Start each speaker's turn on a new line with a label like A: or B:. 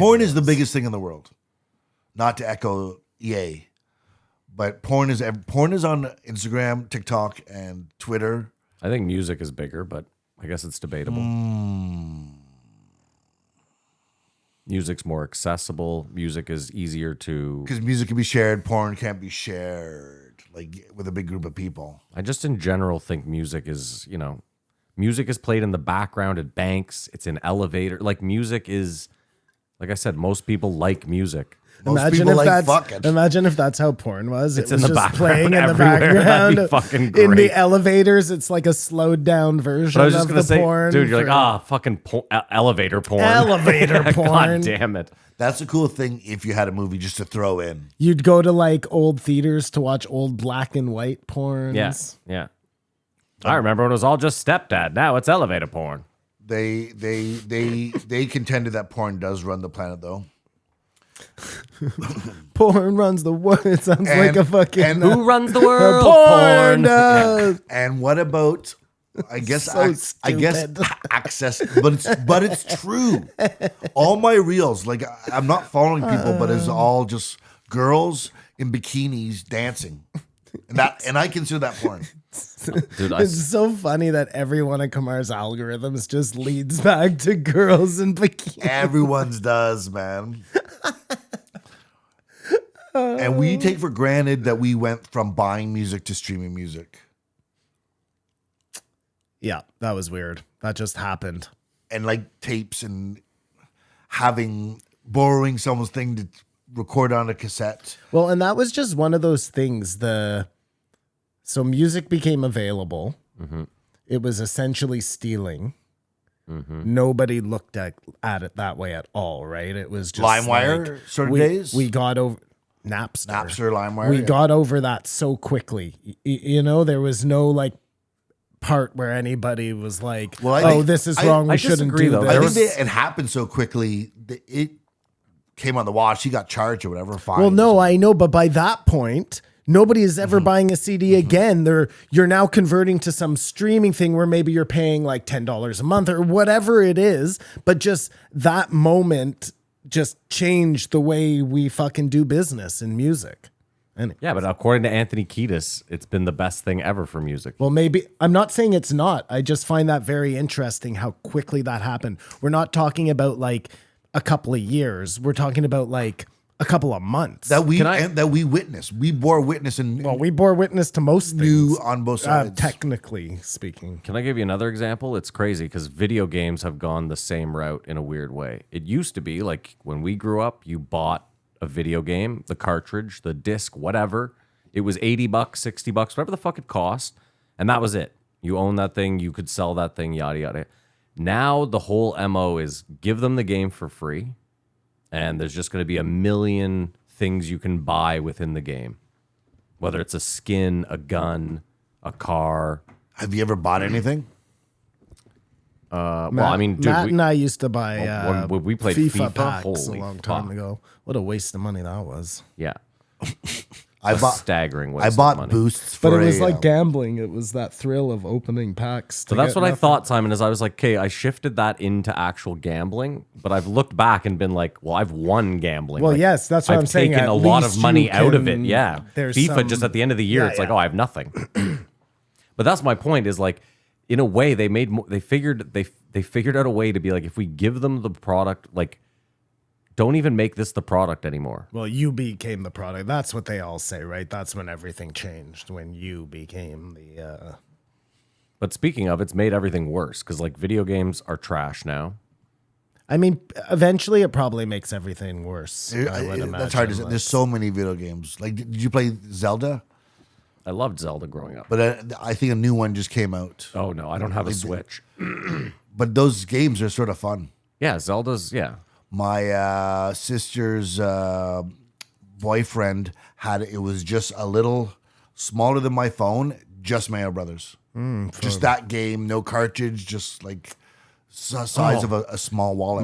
A: porn is the biggest thing in the world. Not to echo EA, but porn is on Instagram, TikTok, and Twitter.
B: I think music is bigger, but I guess it's debatable. Music's more accessible. Music is easier to...
A: Because music can be shared, porn can't be shared, like with a big group of people.
B: I just in general think music is, music is played in the background at banks. It's in elevator. Like music is, like I said, most people like music.
A: Most people like fucking.
C: Imagine if that's how porn was.
B: It's
C: It was
B: in the
C: just
B: background
C: playing in the
B: everywhere.
C: background.
B: That'd be fucking
C: In the
B: great.
C: elevators, it's like a slowed down version
B: But I was just
C: of
B: gonna
C: the
B: say,
C: porn.
B: dude, you're like, fucking elevator porn.
C: Elevator porn.
B: God damn it.
A: That's a cool thing if you had a movie just to throw in.
C: You'd go to like old theaters to watch old black and white porns.
B: Yes, yeah. I remember when it was all just stepdad. Now it's elevator porn.
A: They contended that porn does run the planet though.
C: Porn runs the world. It sounds like a fucking...
A: and
B: Who runs the world?
C: porn does.
A: And what about? I guess
C: stupid.
A: access, but it's true. All my reels, like I'm not following people, but it's all just girls in bikinis dancing, and I consider that porn.
B: Dude,
C: It's so funny that every one of Kamar's algorithms just leads back to girls in bikinis.
A: Everyone's does, man. And we take for granted that we went from buying music to streaming music.
C: Yeah, that was weird. That just happened.
A: And like tapes and borrowing someone's thing to record on a cassette.
C: Well, and that was just one of those things. So music became available.
B: Mm-hmm.
C: It was essentially stealing.
B: Mm-hmm.
C: Nobody looked at it that way at all, right? It was just
A: LimeWire
C: like,
A: sort of days?
C: We got over Napster,
A: LimeWire.
C: We got over that so quickly. There was no like part where anybody was like, this is wrong. We shouldn't
B: disagree,
C: do
B: though.
C: this.
A: I think it happened so quickly that it came on the watch. He got charged or whatever. Fine.
C: Well, no, I know, but by that point, nobody is ever buying a CD again. You're now converting to some streaming thing where maybe you're paying like $10 a month or whatever it is. But just that moment just changed the way we fucking do business in music. Anyway.
B: Yeah, but according to Anthony Kiedis, it's been the best thing ever for music.
C: Well, maybe I'm not saying it's not. I just find that very interesting how quickly that happened. We're not talking about like a couple of years. We're talking about like a couple of months.
A: that we witnessed. We bore witness and
C: Well, we bore witness to most
A: knew
C: things,
A: on both sides.
C: technically speaking.
B: Can I give you another example? It's crazy because video games have gone the same route in a weird way. It used to be like when we grew up, you bought a video game, the cartridge, the disc, whatever. It was $80, $60, whatever the fuck it cost. And that was it. You own that thing. You could sell that thing, yada, yada. Now the whole MO is give them the game for free. And there's just going to be a million things you can buy within the game. Whether it's a skin, a gun, a car.
A: Have you ever bought anything?
B: Well, I mean, dude,
C: Matt and I used to buy
B: when we played
C: FIFA
B: FIFA,
C: packs a
B: holy
C: long time
B: fuck.
C: ago. What a waste of money that was.
B: Yeah.
A: I bought
B: Staggering waste
A: I
B: of
A: bought
B: money.
A: boosts for
C: But it was
A: a,
C: like gambling. It was that thrill of opening packs.
B: So that's what I thought, Simon, is I was like, okay, I shifted that into actual gambling, but I've looked back and been like, well, I've won gambling.
C: Well,
B: Like,
C: yes, that's what
B: I've
C: I'm saying.
B: taken
C: At
B: a lot of
C: least
B: money
C: you
B: out of it.
C: can-
B: Yeah.
C: there's
B: FIFA,
C: some-
B: just at the end of the year,
C: Yeah,
B: it's like,
C: yeah.
B: oh, I have nothing. But that's my point is like, in a way, they figured out a way to be like, if we give them the product, like, don't even make this the product anymore.
C: Well, you became the product. That's what they all say, right? That's when everything changed, when you became the...
B: But speaking of, it's made everything worse because like video games are trash now.
C: I mean, eventually it probably makes everything worse. I would imagine.
A: That's hard to say. There's so many video games. Like, did you play Zelda?
B: I loved Zelda growing up.
A: But I think a new one just came out.
B: Oh no, I don't have a Switch.
A: But those games are sort of fun.
B: Yeah, Zelda's, yeah.
A: My sister's boyfriend it was just a little smaller than my phone, just Mario Brothers. Just that game, no cartridge, just like size of a small wallet.